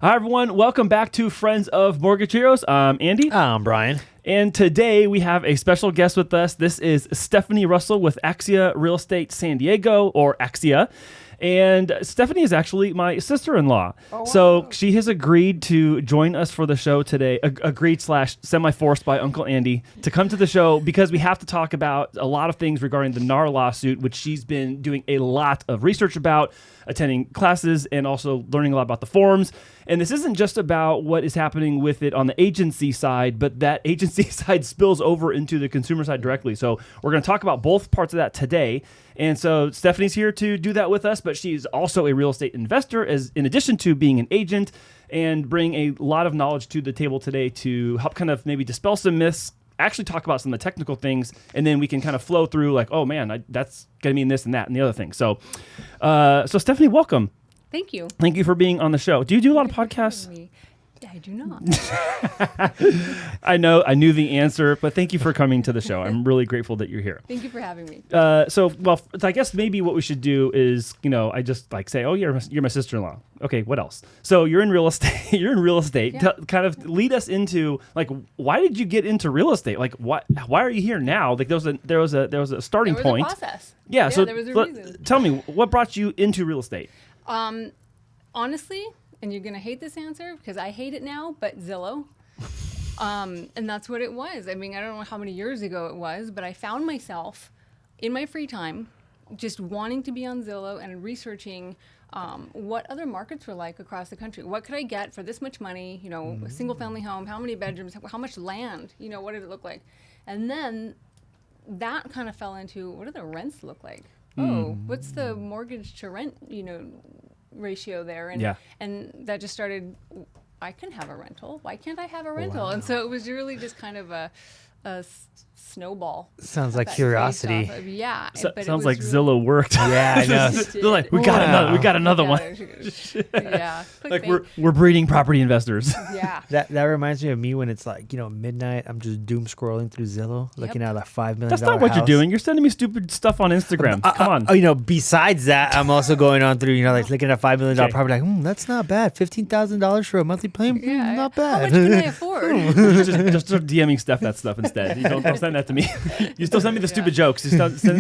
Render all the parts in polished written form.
Hi, everyone. Welcome back to Friends of Mortgage Heroes. I'm Andy. I'm Brian. And today we have a special guest with us. This is Stephanie Russel with Axia Real Estate San Diego, or Axia. And Stephanie is actually my sister-in-law. Oh, wow. So she has agreed to join us for the show today, agreed/semi-forced by Uncle Andy to come to the show because we have to talk about a lot of things regarding the NAR lawsuit, which she's been doing a lot of research about, attending classes, and also learning a lot about the forms. And this isn't just about what is happening with it on the agency side, but that agency side spills over into the consumer side directly. So we're going to talk about both parts of that today. And so Stephanie's here to do that with us, but she's also a real estate investor, as in addition to being an agent, and bring a lot of knowledge to the table today to help kind of maybe dispel some myths, actually talk about some of the technical things, and then we can kind of flow through like, oh man, that's going to mean this and that and the other thing. So, so Stephanie, welcome. Thank you. Thank you for being on the show. Do you do a lot of podcasts? I do not. I knew the answer, but thank you for coming to the show. I'm really grateful that you're here. Thank you for having me. So I guess maybe what we should do is, I just like say, oh, you're my sister-in-law. Okay, what else? So you're in real estate. You're in real estate. Yeah. Kind of lead us into like, why did you get into real estate? Like, why are you here now? Like, there was a starting point. There was a process. Yeah. So there was a reason. Tell me, what brought you into real estate? Honestly, and you're going to hate this answer because I hate it now, but Zillow. And that's what it was. I mean, I don't know how many years ago it was, but I found myself in my free time just wanting to be on Zillow and researching what other markets were like across the country. What could I get for this much money? A single family home, how many bedrooms, how much land, what did it look like? And then that kind of fell into, what do the rents look like? Oh, what's the mortgage to rent, ratio there? And that just started, I can have a rental. Why can't I have a rental? Wow. And so it was really just kind of a snowball. Sounds like curiosity. Yeah. But sounds like really Zillow worked. Yeah, I know. They're like, we got another one. Yeah. Like we're breeding property investors. Yeah. That reminds me of me when it's like, midnight, I'm just doom scrolling through Zillow, looking at a $5 million That's not what house. you're doing. You're sending me stupid stuff on Instagram. Come on. Besides that, I'm also going on through, like looking at a $5 million property, like, that's not bad. $15,000 for a monthly payment? Yeah. Not bad. How much can I afford? just start DMing Steph that stuff instead. You don't send that to me. You still send me the stupid jokes. You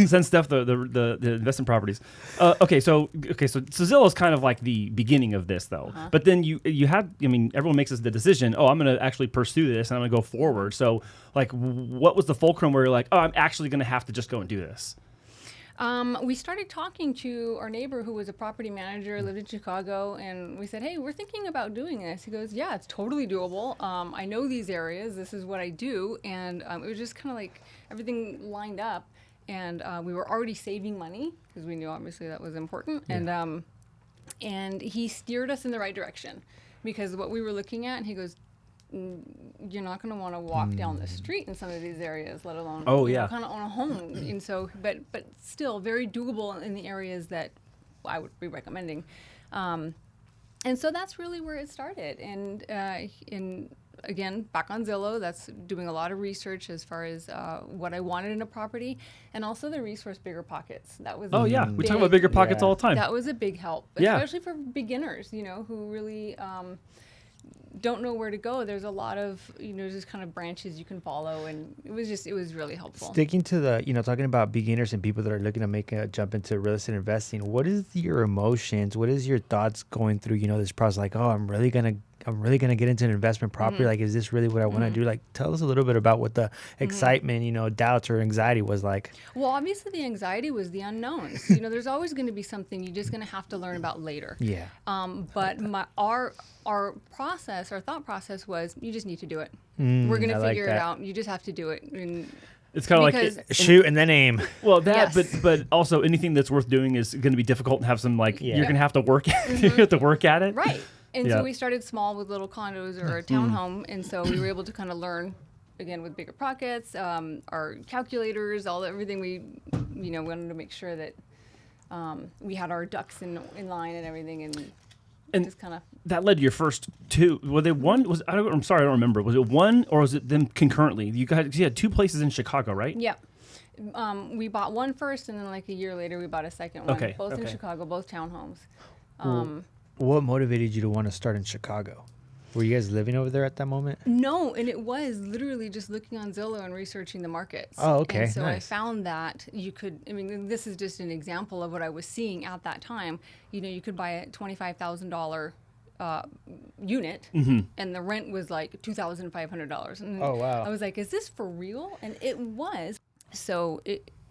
send Steph the investment properties. Okay, so Zillow is kind of like the beginning of this, though. Uh-huh. But then you had, everyone makes the decision, I'm going to actually pursue this and I'm going to go forward. So, like, what was the fulcrum where you're like, I'm actually going to have to just go and do this? We started talking to our neighbor who was a property manager, lived in Chicago, and we said, hey, we're thinking about doing this. He goes, yeah, it's totally doable. I know these areas. This is what I do. And it was just kind of like everything lined up. And we were already saving money because we knew obviously that was important. Yeah. And he steered us in the right direction because what we were looking at, and he goes, you're not going to want to walk down the street in some of these areas, let alone kind of own a home. And so, but still very doable in the areas that I would be recommending. And so that's really where it started. And again, back on Zillow, that's doing a lot of research as far as what I wanted in a property, and also the resource Bigger Pockets. That was we talk about Bigger Pockets all the time. That was a big help, especially for beginners, who really don't know where to go. There's a lot of just kind of branches you can follow, and it was really helpful. Sticking to the talking about beginners and people that are looking to make a jump into real estate investing, what is your emotions, what is your thoughts going through this process, like, I'm really gonna get into an investment property, like, is this really what I want to do? Like, tell us a little bit about what the excitement, doubts or anxiety was like. Well, obviously the anxiety was the unknowns. There's always going to be something you're just going to have to learn about later. Yeah. But our thought process was, you just need to do it. We're going to figure it out. You just have to do it. And it's kind of like shoot and then aim. Well, but also anything that's worth doing is going to be difficult and have some you're going to have to work you have to work at it. Right. And so we started small with little condos or a townhome, and so we were able to kind of learn, again, with Bigger Pockets, our calculators, everything we wanted to make sure that we had our ducks in line and everything, and just kind of. That led to your first two. Were they one? I'm sorry, I don't remember. Was it one or was it them concurrently? You had two places in Chicago, right? Yeah. We bought one first, and then like a year later, we bought a second one. Okay. Both in Chicago, both townhomes. What motivated you to want to start in Chicago? Were you guys living over there at that moment? No, and it was literally just looking on Zillow and researching the markets. Oh, okay, And so nice. I found that you could, I mean, this is just an example of what I was seeing at that time. You know, you could buy a $25,000 unit, and the rent was like $2,500. And Oh, wow. I was like, is this for real? And it was. So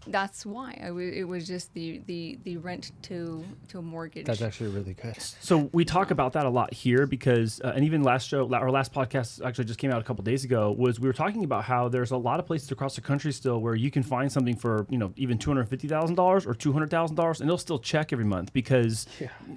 that's why it was just the rent to a mortgage. That's actually really good. So we talk about that a lot here because, and even our last podcast actually just came out a couple days ago, was we were talking about how there's a lot of places across the country still where you can find something for, you know, even $250,000 or $200,000 and it'll still check every month because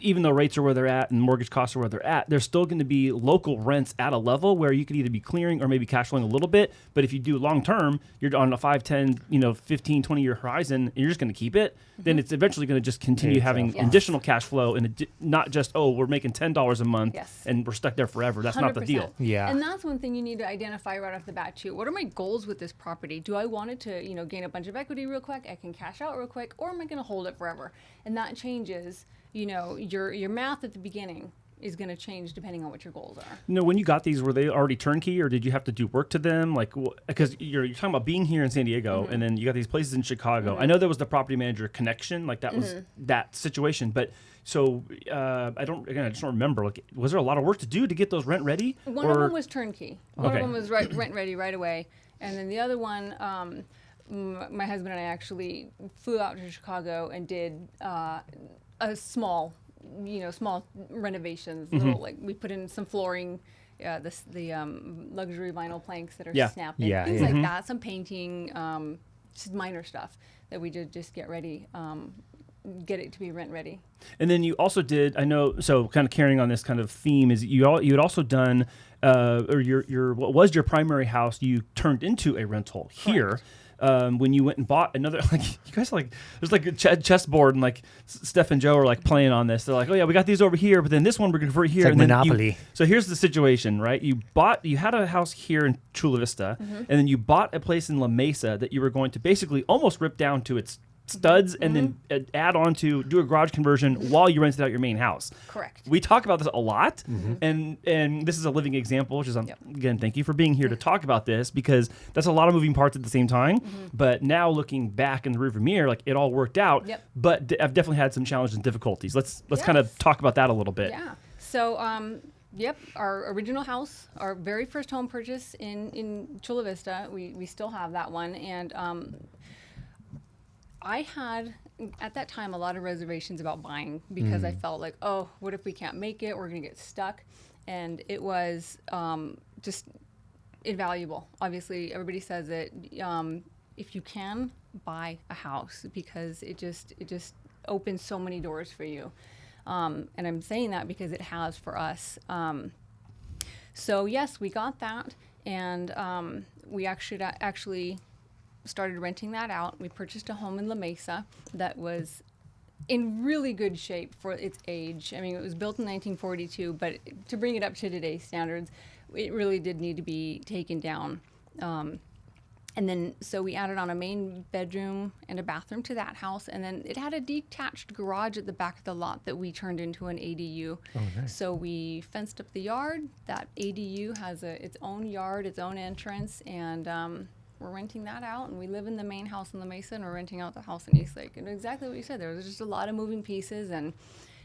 even though rates are where they're at and mortgage costs are where they're at, there's still going to be local rents at a level where you could either be clearing or maybe cash flowing a little bit. But if you do long term, you're on a 5, 10, 15, 20 year horizon, and you're just going to keep it, then it's eventually going to just continue having additional cash flow and not just, we're making $10 a month and we're stuck there forever. That's not the 100%. deal. Yeah. And that's one thing you need to identify right off the bat too. What are my goals with this property? Do I want it to, you know, gain a bunch of equity real quick? I can cash out real quick, or am I going to hold it forever? And that changes, you know, your math at the beginning is going to change depending on what your goals are. No, when you got these, were they already turnkey or did you have to do work to them? Like, because you're talking about being here in San Diego and then you got these places in Chicago. I know there was the property manager connection, like that was that situation. But so I just don't remember. Like, was there a lot of work to do to get those rent ready? One of them was turnkey. One Okay. of them was rent ready right away. And then the other one, my husband and I actually flew out to Chicago and did a small renovations. Little, like we put in some flooring, the luxury vinyl planks that are snapping, things like that. Some painting, just minor stuff that we did just get ready, get it to be rent ready. And then you also did, I know, so kind of carrying on this kind of theme is you had also done, or your what was your primary house you turned into a rental here. Correct. When you went and bought another, like you guys are like, there's like a chessboard and like Steph and Joe are like playing on this. They're like, oh yeah, we got these over here, but then this one we're going to convert here. It's like and then Monopoly. So here's the situation, right? You had a house here in Chula Vista, and then you bought a place in La Mesa that you were going to basically almost rip down to its studs and then add on to do a garage conversion while you rented out your main house. Correct. We talk about this a lot, and this is a living example, which is, again, thank you for being here to talk about this because that's a lot of moving parts at the same time. But now looking back in the rearview mirror, like it all worked out, but I've definitely had some challenges and difficulties. Let's kind of talk about that a little bit. Yeah. So, our original house, our very first home purchase in Chula Vista, we still have that one. And I had, at that time, a lot of reservations about buying because I felt like, oh, what if we can't make it? We're going to get stuck. And it was just invaluable. Obviously, everybody says it. If you can, buy a house because it just opens so many doors for you. And I'm saying that because it has for us. So yes, we got that, and we actually started renting that out. We purchased a home in La Mesa that was in really good shape for its age. I mean, it was built in 1942, but to bring it up to today's standards, it really did need to be taken down. And then, so we added on a main bedroom and a bathroom to that house. And then it had a detached garage at the back of the lot that we turned into an ADU. Oh, nice. So we fenced up the yard. That ADU has its own yard, its own entrance. And we're renting that out. And we live in the main house in La Mesa, and we're renting out the house in Eastlake. And exactly what you said, there was just a lot of moving pieces. And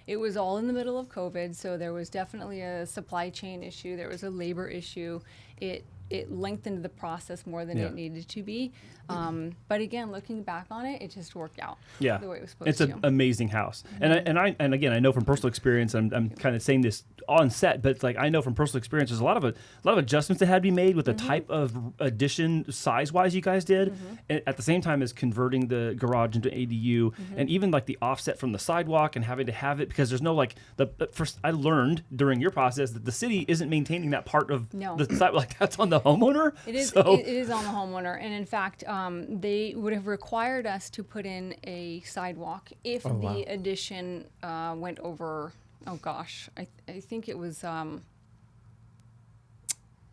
it was all in the middle of COVID. So there was definitely a supply chain issue. There was a labor issue. It lengthened the process more than it needed to be. But again, looking back on it, it just worked out the way it was supposed to. It's an amazing house. And again, I know from personal experience, I'm kind of saying this on set, but it's like I know from personal experience, there's a lot of adjustments that had to be made with the type of addition size-wise you guys did, and at the same time as converting the garage into ADU, and even like the offset from the sidewalk and having to have it because there's no like first I learned during your process that the city isn't maintaining that part of the sidewalk. Like that's on the homeowner. It is. So. It is on the homeowner, and in fact, they would have required us to put in a sidewalk if the addition went over. Oh gosh, I think it was.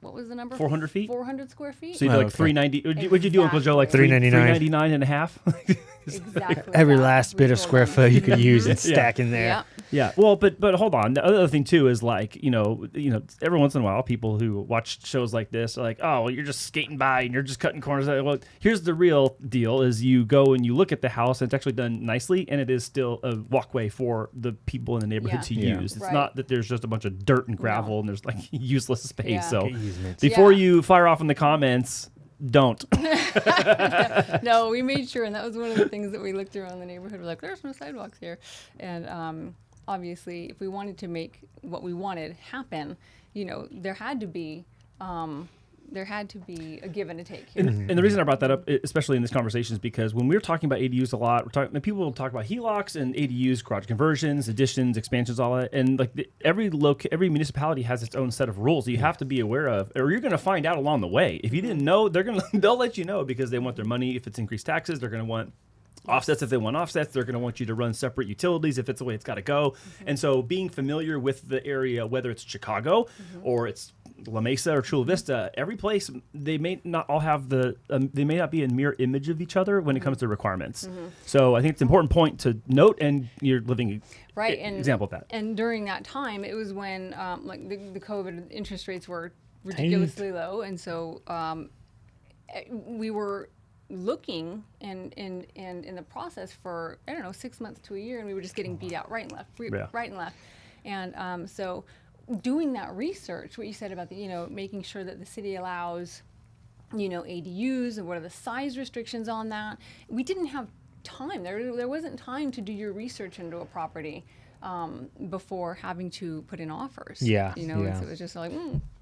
What was the number? 400 feet. 400 square feet. So you do like 390. What'd you do, Uncle Joe? Like $399. 399 and a half. Exactly. Every that. last We bit of told square them. foot you could use and stack in there. Yeah. Yeah. Well, but hold on. The other thing too is like, every once in a while, people who watch shows like this are like, oh, well, you're just skating by and you're just cutting corners. Well, here's the real deal: is you go and you look at the house, and it's actually done nicely, and it is still a walkway for the people in the neighborhood to use. It's not that there's just a bunch of dirt and gravel and there's like useless space. Yeah. So before you fire off in the comments, don't. No, we made sure, and that was one of the things that we looked around the neighborhood. We're like, there's no sidewalks here, and obviously, if we wanted to make what we wanted happen, there had to be a give and a take here. And the reason I brought that up, especially in this conversation, is because when we're talking about ADUs a lot, people will talk about HELOCs and ADUs, garage conversions, additions, expansions, all that. And like every municipality has its own set of rules that you have to be aware of, or you're going to find out along the way. If you didn't know, they'll let you know because they want their money. If it's increased taxes, they're going to want offsets. If they want offsets, they're going to want you to run separate utilities if it's the way it's got to go. And so being familiar with the area, whether it's Chicago or it's La Mesa or Chula Vista, every place, they may not all have they may not be a mirror image of each other when it comes to requirements. So I think it's an important point to note, and you're living example of that. And during that time, it was when the COVID interest rates were ridiculously low, and so we were looking and in the process for 6 months to a year, and we were just getting beat out right and left, and so doing that research, what you said about the making sure that the city allows ADUs and what are the size restrictions on that, we didn't have time. There wasn't time to do your research into a property before having to put in offers. So it was just like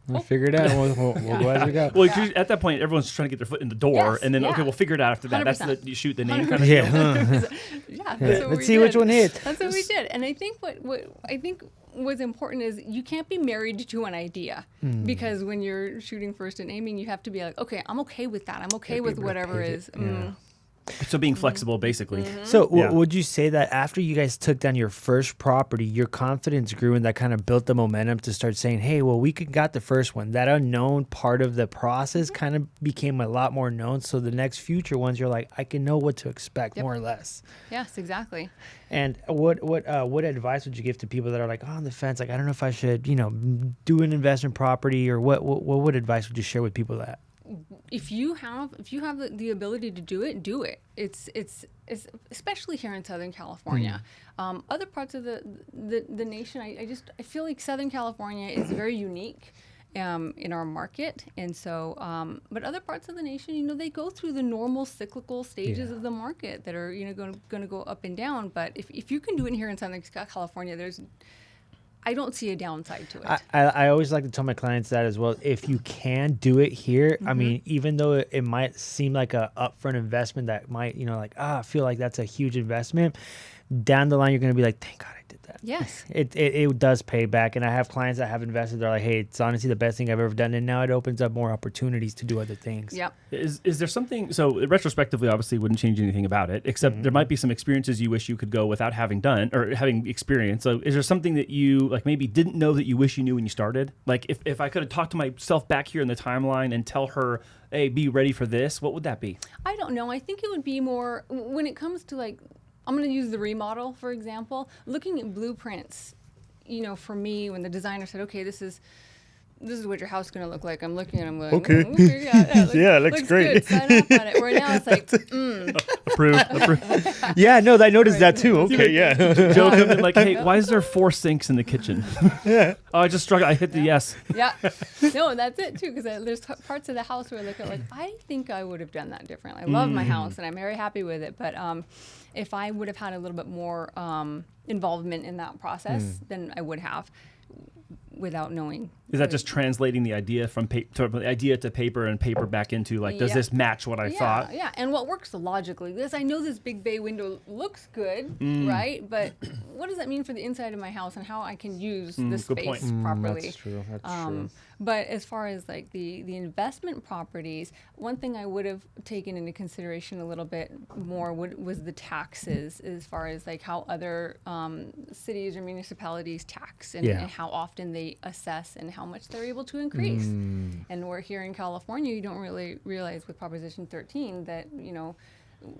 we'll figure it out. We'll go as we go. Well, at that point, everyone's trying to get their foot in the door, and then we'll figure it out after that. 100%. That's you shoot the name kind of Let's see which one hits. That's what we did. And I think what I think was important is you can't be married to an idea, because when you're shooting first and aiming, you have to be like, okay, I'm okay with that. I'm okay with whatever is. So being flexible, basically. So would you say that after you guys took down your first property, your confidence grew and that kind of built the momentum to start saying, hey, well, we got the first one. That unknown part of the process kind of became a lot more known. So the next future ones, you're like, I can know what to expect more or less. Yes, exactly. And what advice would you give to people that are like on the fence? Like, I don't know if I should, do an investment property, or what advice would you share with people that? If you have the ability to do it, do it. It's especially here in Southern California. Other parts of the nation, I feel like Southern California is very unique in our market, and so but other parts of the nation, they go through the normal cyclical stages of the market that are going to go up and down. But if you can do it here in Southern California, I don't see a downside to it. I always like to tell my clients that as well. If you can do it here, I mean, even though it might seem like a upfront investment that might, I feel like that's a huge investment, down the line, you're going to be like, thank God I did that. Yes. It does pay back. And I have clients that have invested. They're like, hey, it's honestly the best thing I've ever done. And now it opens up more opportunities to do other things. Yep. Is there something, so retrospectively, obviously wouldn't change anything about it, except there might be some experiences you wish you could go without having done or having experienced. So is there something that you like maybe didn't know that you wish you knew when you started? Like if I could have talked to myself back here in the timeline and tell her, hey, be ready for this, what would that be? I don't know. I think it would be more when it comes to I'm going to use the remodel, for example, looking at blueprints, for me, when the designer said, okay, this is what your house is going to look like. I'm looking at them like, okay, looks great. Good. Sign off on it. Where now it's like, Approved. Yeah, no, I noticed that too. Okay, yeah. Joe come in like, hey, why is there 4 sinks in the kitchen? Oh, I just struggled. I hit the yes. Yeah. No, that's it too, because there's parts of the house where I look at I think I would have done that differently. I love my house and I'm very happy with it, but if I would have had a little bit more involvement in that process, then I would have, without knowing. Is that just translating the idea from idea to paper and paper back into does this match what I thought? Yeah, and what works logically? I know this big bay window looks good, right? But what does that mean for the inside of my house and how I can use the space properly? That's true. That's true. But as far as the investment properties, one thing I would have taken into consideration a little bit more was the taxes, as far as how other cities or municipalities tax and how often they assess and how much they're able to increase. And we're here in California, you don't really realize with Proposition 13 that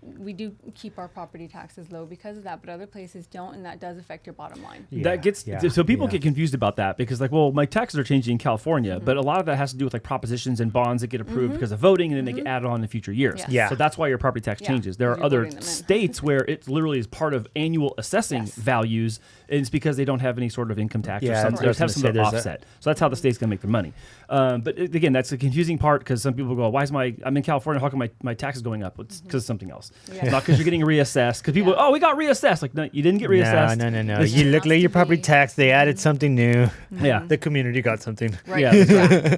we do keep our property taxes low because of that, but other places don't, and that does affect your bottom line. That gets so people get confused about that because like, well, my taxes are changing in California, but a lot of that has to do with like propositions and bonds that get approved because of voting, and then they get added on in future years. Yes. Yeah. So that's why your property tax changes. There are other states where it literally is part of annual assessing values, and it's because they don't have any sort of income tax or something. They have some sort of offset. So that's how the state's going to make their money. But again, that's the confusing part because some people go, "Why is I'm in California? How come my tax is going up?" It's because of something else. It's not because you're getting reassessed. Because people, we got reassessed. Like, no, you didn't get reassessed. No. You look like your property tax. They added something new. Yeah, the community got something. Right.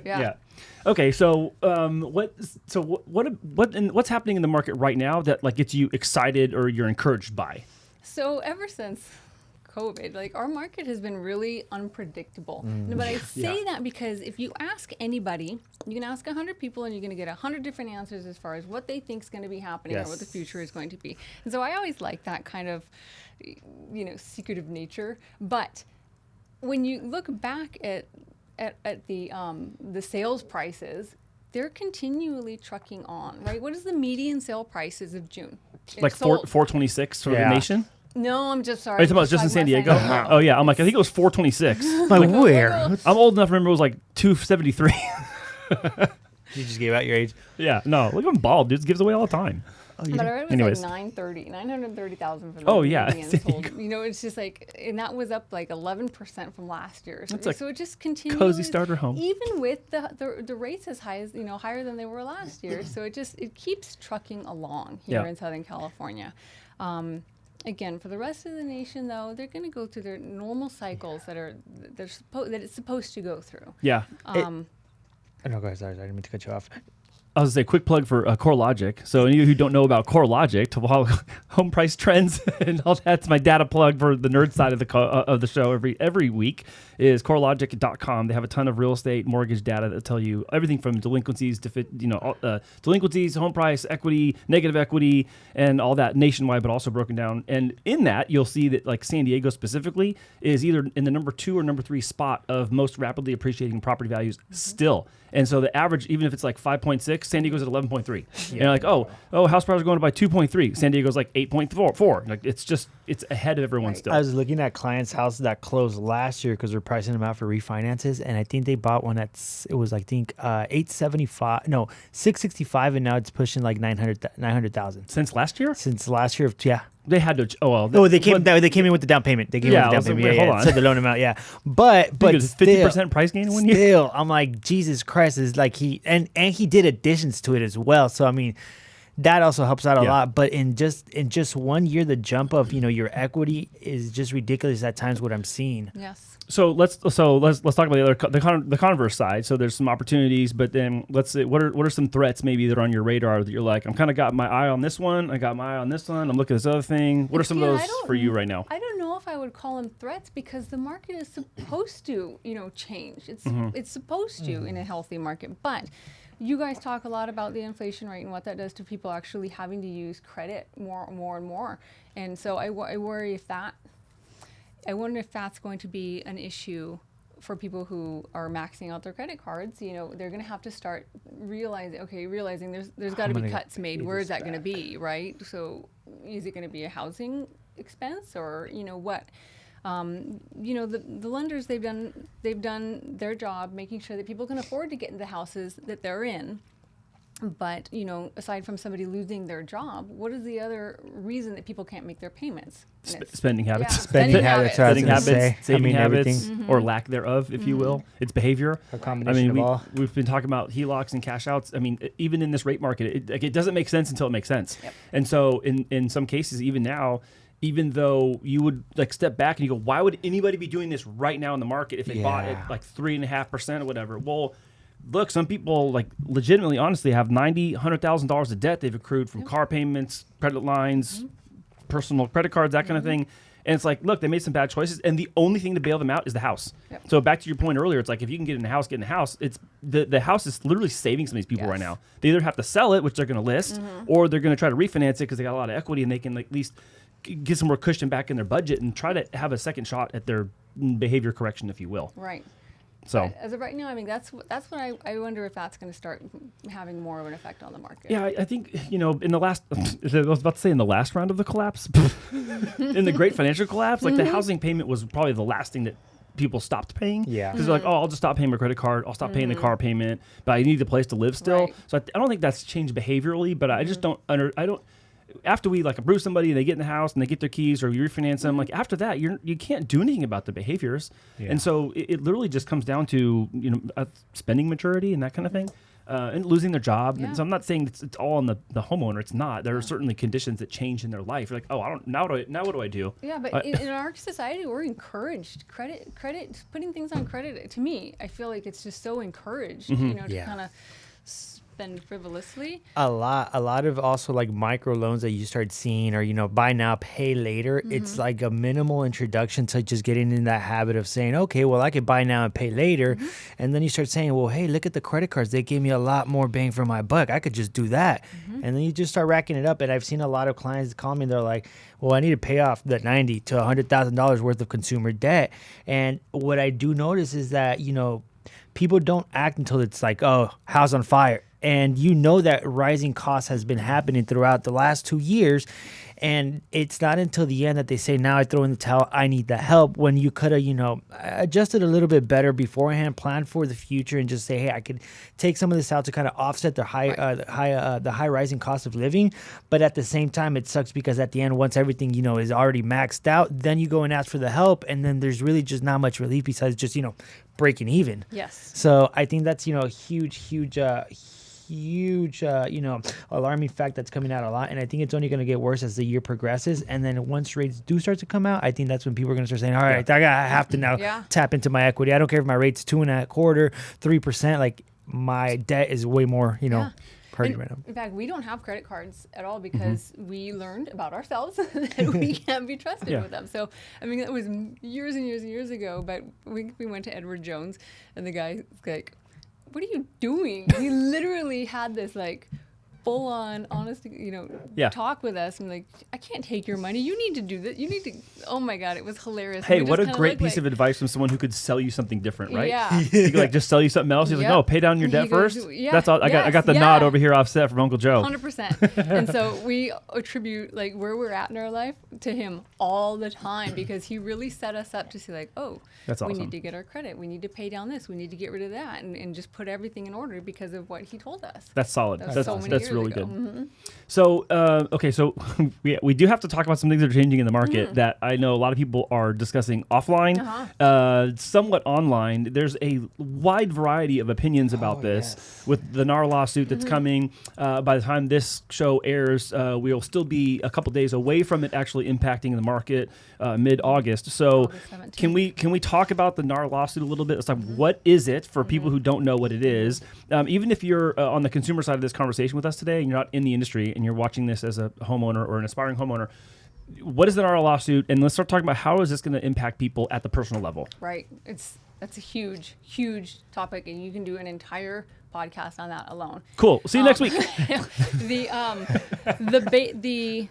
Yeah. Okay, so what's happening in the market right now that like gets you excited or you're encouraged by? So ever since COVID, like our market has been really unpredictable. But I say that because if you ask anybody, you can ask 100 people and you're going to get 100 different answers as far as what they think is going to be happening or what the future is going to be. And so I always like that kind of, secretive nature. But when you look back at the sales prices, they're continually trucking on, right? What is the median sale prices of June? Like 426 for the nation? No, I'm just sorry. Are you talking about just in San Diego? Oh yeah, I'm like, I think it was 426. Like where? I'm old enough to remember it was like 273. You just gave out your age. Yeah, no, look, I'm bald, dude. It gives away all the time. But I read it was like 930,000 for the median sold. It's just like, and that was up like 11% from last year. So it just continues. Cozy starter home. Even with the rates as high as, higher than they were last year. So it keeps trucking along here in Southern California. Again, for the rest of the nation, though, they're going to go through their normal cycles that it's supposed to go through. Yeah. No, go ahead. Sorry, I didn't mean to cut you off. I was going to say, quick plug for CoreLogic. So any of you who don't know about CoreLogic, to follow home price trends and all that's my data plug for the nerd side of the show every week is CoreLogic.com. They have a ton of real estate mortgage data that tell you everything from delinquencies to delinquencies, home price, equity, negative equity, and all that nationwide, but also broken down. And in that, you'll see that like San Diego specifically is either in the number 2 or number 3 spot of most rapidly appreciating property values still. And so the average, even if it's like 5.6, San Diego's at 11.3. And you're like, oh, house prices are going up by 2.3. San Diego's like 8.4. Like it's ahead of everyone still. I was looking at clients' houses that closed last year because we're pricing them out for refinances, and I think they bought one it was I think 665, and now it's pushing like 900,000. Since last year? Since last year, yeah. They had to. They came in with the down payment. They came in with the down payment. Wait, hold on. So the loan amount, But it was 50% price gain in 1 year. Still, I'm like, Jesus Christ, is like he did additions to it as well. So I mean, that also helps out a lot. But in just 1 year, the jump of your equity is just ridiculous at times. What I'm seeing. Yes. So let's talk about the converse side. So there's some opportunities, but then let's say what are some threats maybe that are on your radar that you're like, I'm kind of got my eye on this one, I got my eye on this one, I'm looking at this other thing. What are some of those for you right now? I don't know if I would call them threats because the market is supposed to change. It's supposed to in a healthy market, but. You guys talk a lot about the inflation rate and what that does to people actually having to use credit more and more. And so I worry I wonder if that's going to be an issue for people who are maxing out their credit cards. They're going to have to start realizing there's got to be cuts made. Where is that going to be, right? So is it going to be a housing expense or what? The lenders, they've done their job making sure that people can afford to get into the houses that they're in. But, aside from somebody losing their job, what is the other reason that people can't make their payments? Spending habits. Yeah. Spending habits, saving habits, or lack thereof, if you will. It's behavior. A combination of all. We've been talking about HELOCs and cash outs. I mean, even in this rate market, it doesn't make sense until it makes sense. Yep. And so in some cases, even now, even though you would like step back and you go, why would anybody be doing this right now in the market if they bought at like 3.5% or whatever? Well, look, some people like legitimately, honestly, have $100,000 of debt they've accrued from car payments, credit lines, personal credit cards, that kind of thing. And it's like, look, they made some bad choices, and the only thing to bail them out is the house. Yep. So back to your point earlier, it's like if you can get in the house, get in the house. It's the house is literally saving some of these people right now. They either have to sell it, which they're going to list, or they're going to try to refinance it because they got a lot of equity and they can like at least get some more cushion back in their budget and try to have a second shot at their behavior correction, if you will. Right. So as of right now, I mean, that's what I wonder if that's going to start having more of an effect on the market. yeah, I think, in the last, I was about to say in the last round of the collapse, in the great financial collapse, like the housing payment was probably the last thing that people stopped paying. Yeah. Because they're like, I'll just stop paying my credit card. I'll stop paying the car payment, but I need a place to live still. Right. So I don't think that's changed behaviorally, but I just after we like approve somebody and they get in the house and they get their keys or we refinance them, like after that, you can't do anything about the behaviors. Yeah. And so it literally just comes down to, spending maturity and that kind of thing. And losing their job. Yeah. And so I'm not saying it's all on the homeowner. It's not. There are certainly conditions that change in their life. You're like, now what do I do? Yeah, but in our society, we're encouraged. Credit, putting things on credit. To me, I feel like it's just so encouraged, to kind of spend frivolously. A lot of also like micro loans that you start seeing, or buy now, pay later. It's like a minimal introduction to just getting in that habit of saying, okay, well, I could buy now and pay later, and then you start saying, well, hey, look at the credit cards. They gave me a lot more bang for my buck. I could just do that, and then you just start racking it up. And I've seen a lot of clients call me. They're like, well, I need to pay off that $90,000 to $100,000 worth of consumer debt. And what I do notice is that people don't act until it's like, oh, house on fire. And that rising cost has been happening throughout the last 2 years. And it's not until the end that they say, now I throw in the towel, I need the help, when you could have, adjusted a little bit better beforehand, planned for the future, and just say, hey, I could take some of this out to kind of offset the high rising cost of living. But at the same time, it sucks because at the end, once everything, is already maxed out, then you go and ask for the help. And then there's really just not much relief besides just, breaking even. Yes. So I think that's, a huge alarming fact that's coming out a lot, and I think it's only going to get worse as the year progresses. And then once rates do start to come out, I think that's when people are going to start saying, all right, I have to now tap into my equity. I don't care if my rate's 2.25%, 3%. Like, my debt is way more hurting right now. In fact, we don't have credit cards at all because we learned about ourselves that we can't be trusted with them. So, I mean, that was years and years and years ago, but we went to Edward Jones, and the guy's like, what are you doing? He literally had this like full-on honest, talk with us. I'm like, I can't take your money. You need to do this. You need to. Oh my God, it was hilarious. Hey, what a great piece of advice from someone who could sell you something different, right? Yeah. He could just sell you something else. He's like, no, pay down your debt first. Yeah, that's all. I got the nod over here offset from Uncle Joe. 100%. And so we attribute like where we're at in our life to him all the time, because he really set us up to see like, oh, that's awesome. We need to get our credit. We need to pay down this. We need to get rid of that, and just put everything in order because of what he told us. That's solid. That's really good. Mm-hmm. So, okay, so we do have to talk about some things that are changing in the market that I know a lot of people are discussing offline, somewhat online. There's a wide variety of opinions about this with the NAR lawsuit that's coming. By the time this show airs, we'll still be a couple days away from it actually impacting the market mid-August. So can we talk about the NAR lawsuit a little bit? It's like, what is it for people who don't know what it is? Even if you're on the consumer side of this conversation with us today and you're not in the industry and you're watching this as a homeowner or an aspiring homeowner, what is the NAR lawsuit? And let's start talking about how is this going to impact people at the personal level? Right. That's a huge, huge topic, and you can do an entire podcast on that alone. Cool. See you next week. The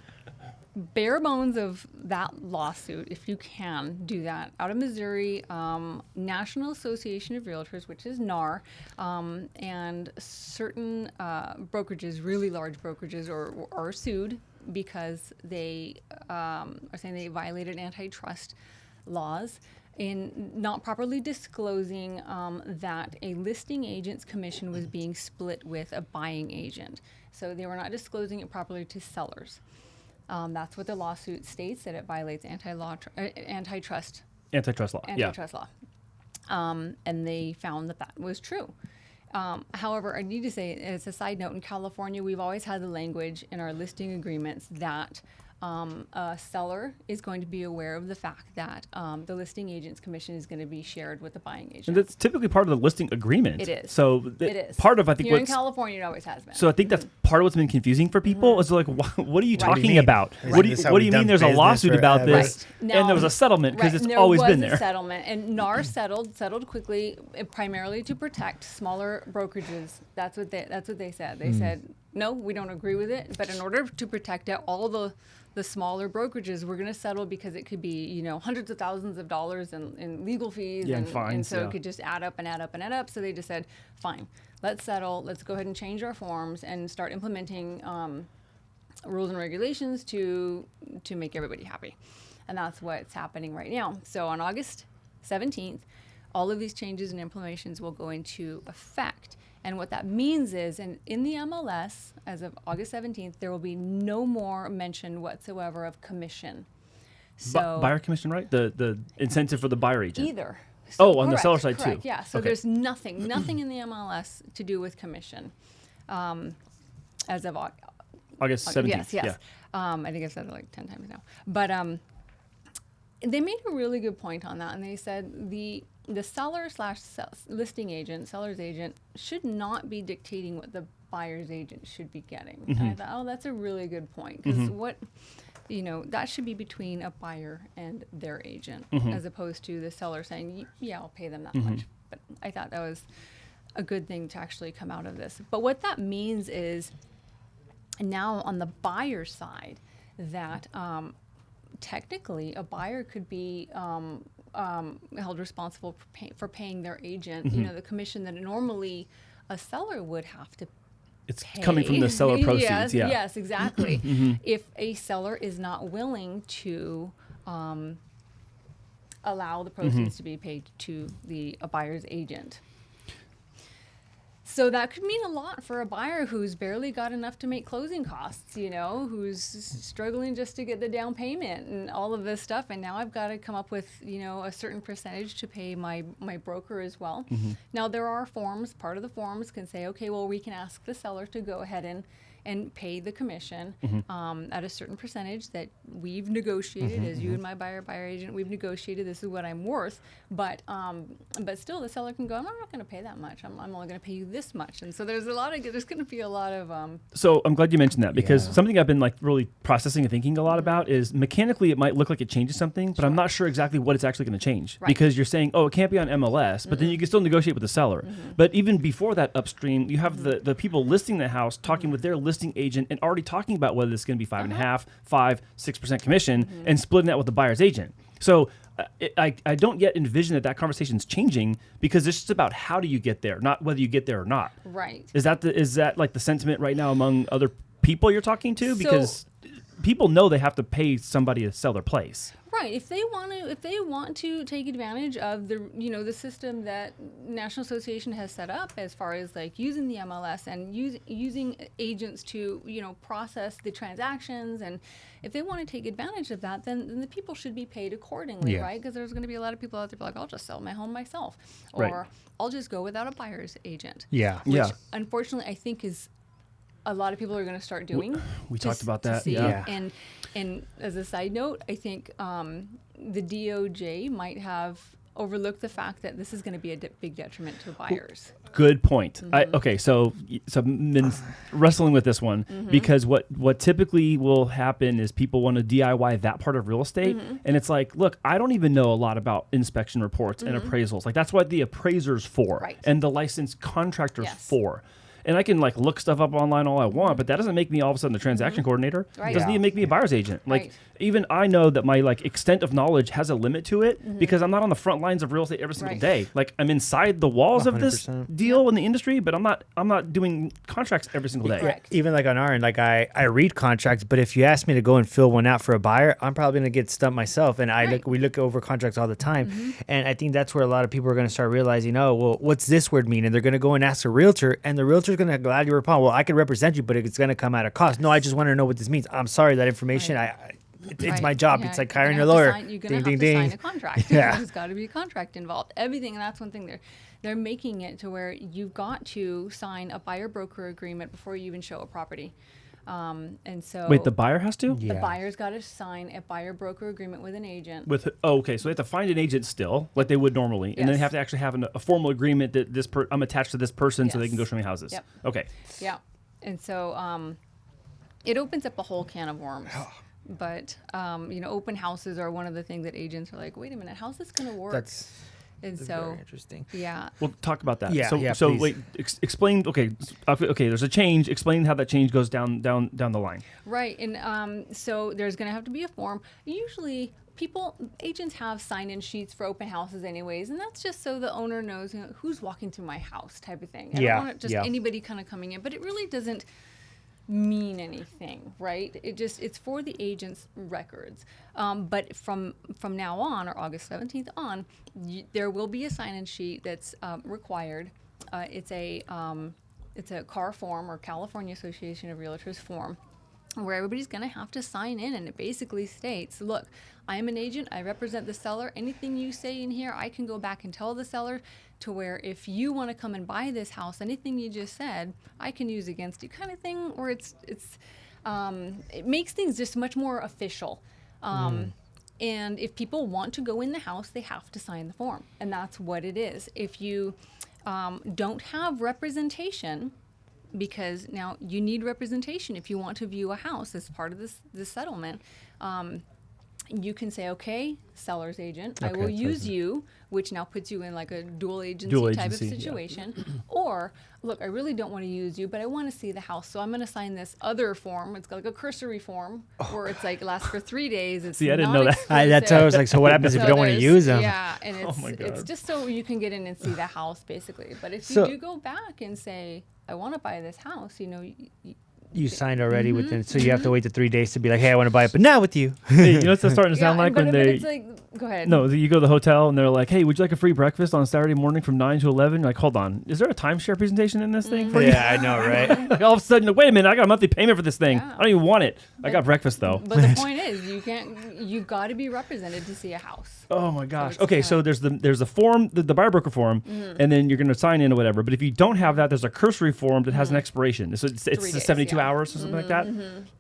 bare bones of that lawsuit, if you can do that, out of Missouri, National Association of Realtors, which is NAR, and certain brokerages, really large brokerages, are sued because they are saying they violated antitrust laws in not properly disclosing that a listing agent's commission was being split with a buying agent. So they were not disclosing it properly to sellers. That's what the lawsuit states, that it violates antitrust law. And they found that was true. However, I need to say, as a side note, in California, we've always had the language in our listing agreements that a seller is going to be aware of the fact that the listing agent's commission is going to be shared with the buying agent. And that's typically part of the listing agreement. It is. So it is. Part of, I think, here in California, it always has been. So I think that's part of what's been confusing for people. Is like, what are you talking about? Right. What do you mean there's a lawsuit about this? Right. Now, and there was a settlement because it's always been there. There was a settlement, and NAR settled quickly, primarily to protect smaller brokerages. That's what they said. They said, no, we don't agree with it, but in order to protect it, all the the smaller brokerages were going to settle because it could be, hundreds of thousands of dollars in legal fees. And fines, so it could just add up and add up and add up. So they just said, fine, let's settle. Let's go ahead and change our forms and start implementing rules and regulations to make everybody happy. And that's what's happening right now. So on August 17th, all of these changes and implementations will go into effect. And what that means is, in the MLS, as of August 17th, there will be no more mention whatsoever of commission. So Buyer commission, right? The incentive for the buyer agent. either. On the seller side correct, too. Yeah. So Okay. there's nothing in the MLS to do with commission, as of August 17th. Yes. Yeah. I think I've said it like 10 times now. But they made a really good point on that, and they said the seller / listing agent, seller's agent, should not be dictating what the buyer's agent should be getting. And I thought, that's a really good point, because that should be between a buyer and their agent, as opposed to the seller saying, yeah, I'll pay them that much. But I thought that was a good thing to actually come out of this. But what that means is, now on the buyer side, that technically a buyer could be held responsible for paying their agent, the commission that normally a seller would have to It's pay. coming from the seller proceeds. Yes, exactly. If a seller is not willing to allow the proceeds to be paid to a buyer's agent. So that could mean a lot for a buyer who's barely got enough to make closing costs, who's struggling just to get the down payment and all of this stuff. And now I've got to come up with, a certain percentage to pay my broker as well. Now there are forms, part of the forms can say, okay, well, we can ask the seller to go ahead and pay the commission at a certain percentage that we've negotiated as you and my buyer agent. We've negotiated, this is what I'm worth, but still the seller can go, I'm not going to pay that much. I'm only going to pay you this much. And so there's going to be a lot of. So I'm glad you mentioned that, because something I've been really processing and thinking a lot about is, mechanically it might look like it changes something, but I'm not sure exactly what it's actually going to change, because you're saying, it can't be on MLS, but then you can still negotiate with the seller. But even before that upstream, you have the people listing the house talking with their listing agent and already talking about whether it's going to be 5.5%, 5%, 6% commission, and splitting that with the buyer's agent. So I don't yet envision that conversation's changing, because it's just about how do you get there, not whether you get there or not. Right. Is that like the sentiment right now among other people you're talking to? Because people know they have to pay somebody to sell their place. Right. If they want to take advantage of the system that National Association has set up, as far as using the MLS and using agents to process the transactions, and if they want to take advantage of that, then the people should be paid accordingly, right? Because there's going to be a lot of people out there like, I'll just sell my home myself, or I'll just go without a buyer's agent. Yeah. Which, unfortunately, I think is a lot of people are going to start doing. We talked about that. And as a side note, I think the DOJ might have overlooked the fact that this is going to be a big detriment to buyers. Good point. So I've been wrestling with this one, because what typically will happen is people want to DIY that part of real estate, and it's like, look, I don't even know a lot about inspection reports and appraisals. That's what the appraiser's for, and the licensed contractor's for. And I can look stuff up online all I want, but that doesn't make me all of a sudden the transaction coordinator. It doesn't even make me a buyer's agent. Even I know that my extent of knowledge has a limit to it, because I'm not on the front lines of real estate every single day. I'm inside the walls of this deal in the industry, but I'm not doing contracts every single day. Correct. Even on our end, I read contracts, but if you ask me to go and fill one out for a buyer, I'm probably going to get stumped myself. And we look over contracts all the time. And I think that's where a lot of people are going to start realizing, what's this word mean? And they're going to go and ask a realtor, and the realtor's going to gladly respond, well, I can represent you, but it's going to come at a cost. No, I just want to know what this means. I'm sorry, that information, it's my job. It's like hiring a lawyer. You're going to have to sign a contract. There's got to be a contract involved. Everything, and that's one thing they're making it to where you've got to sign a buyer-broker agreement before you even show a property. And so Wait, the buyer has to? the buyer's got to sign a buyer-broker agreement with an agent. Okay, so they have to find an agent still, like they would normally, and then they have to actually have a formal agreement that I'm attached to this person, so they can go show me houses. Yep. Okay. Yeah, and so it opens up a whole can of worms. But open houses are one of the things that agents are like, wait a minute, how's this going to work? And That's so, very interesting. yeah. We'll talk about that. Yeah, So, yeah, so please. wait, explain. Okay, okay. There's a change. Explain how that change goes down the line. Right. And so there's going to have to be a form. Usually agents have sign-in sheets for open houses anyways, and that's just so the owner knows, who's walking through my house type of thing. I Yeah, don't want just anybody kind of coming in, but it really doesn't mean anything, right? It's for the agent's records. But from now on, or August 17th on, there will be a sign-in sheet that's required. It's a CAR form, or California Association of Realtors form, where everybody's going to have to sign in, and it basically states, look, I am an agent, I represent the seller. Anything you say in here, I can go back and tell the seller, to where if you want to come and buy this house, anything you just said, I can use against you, kind of thing. Or it makes things just much more official. And if people want to go in the house, they have to sign the form, and that's what it is. If you don't have representation, because now you need representation if you want to view a house as part of this settlement, you can say, okay, seller's agent, I will use you, which now puts you in like a dual agency type of situation. Yeah. Or, look, I really don't want to use you, but I want to see the house, so I'm going to sign this other form. It's got like a cursory form, where it's like lasts for 3 days. It's See, I didn't know that. That's how I was like, so what happens if you don't want to use them? Yeah, and it's just so you can get in and see the house, basically. But if you do go back and say, I want to buy this house, you signed already within, so you have to wait the 3 days to be like, hey, I want to buy it, but not with you. Hey, you know what's starting to sound like when but it's like, go ahead. No, you go to the hotel and they're like, hey, would you like a free breakfast on Saturday morning from 9 to 11? You're like, hold on, is there a timeshare presentation in this thing for you? Yeah, I know, right? Like all of a sudden, like, wait a minute, I got a monthly payment for this thing. Yeah. I don't even want it. I got breakfast though. But the point is, you've got to be represented to see a house. Oh my gosh. So Okay, so there's the form, the buyer broker form, and then you're going to sign in or whatever. But if you don't have that, there's a cursory form that has an exspiration. So it's 3 days, 72 yeah. hours or something like that.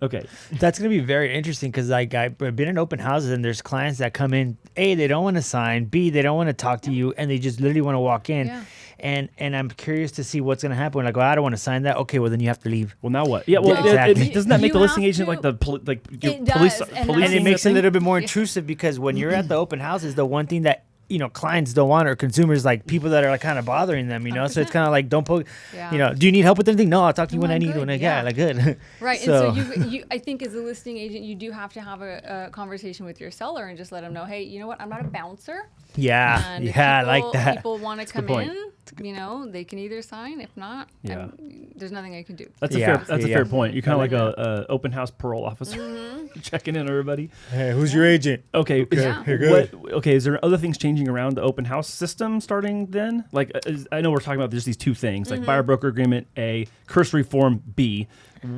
Okay. That's going to be very interesting, because like I've been in open houses and there's clients that come in, A, they don't want to sign, B, they don't want to talk to you, and they just literally want to walk in. Yeah. And I'm curious to see what's going to happen. Like, well, I don't want to sign that. Okay, well, then you have to leave. Well, now what? Yeah. Well, Yeah, exactly. doesn't that make the You listing have agent to- like the It police? does, and policing And it makes the it a thing? little bit more intrusive, because when you're at the open houses, the one thing that clients don't want, or consumers, like people that are like kind of bothering them, so it's 100%. kind of like, don't poke, Yeah. do you need help with anything? No, I'll talk to you when I need, good, when I yeah. like good. Right, So- and so you I think as a listing agent, you do have to have a conversation with your seller and just let them know, hey, you know what, I'm not a bouncer. Yeah, And if I like that. people want to come point. in, they can either sign. If not, Yeah. there's nothing I can do. That's a Yeah, fair point. You're kind of I like like a open house parole officer, checking in on everybody. Hey, who's your agent? Okay. Yeah. Is there other things changing around the open house system starting then? Like, I know we're talking about just these two things, like buyer broker agreement A, cursory form B.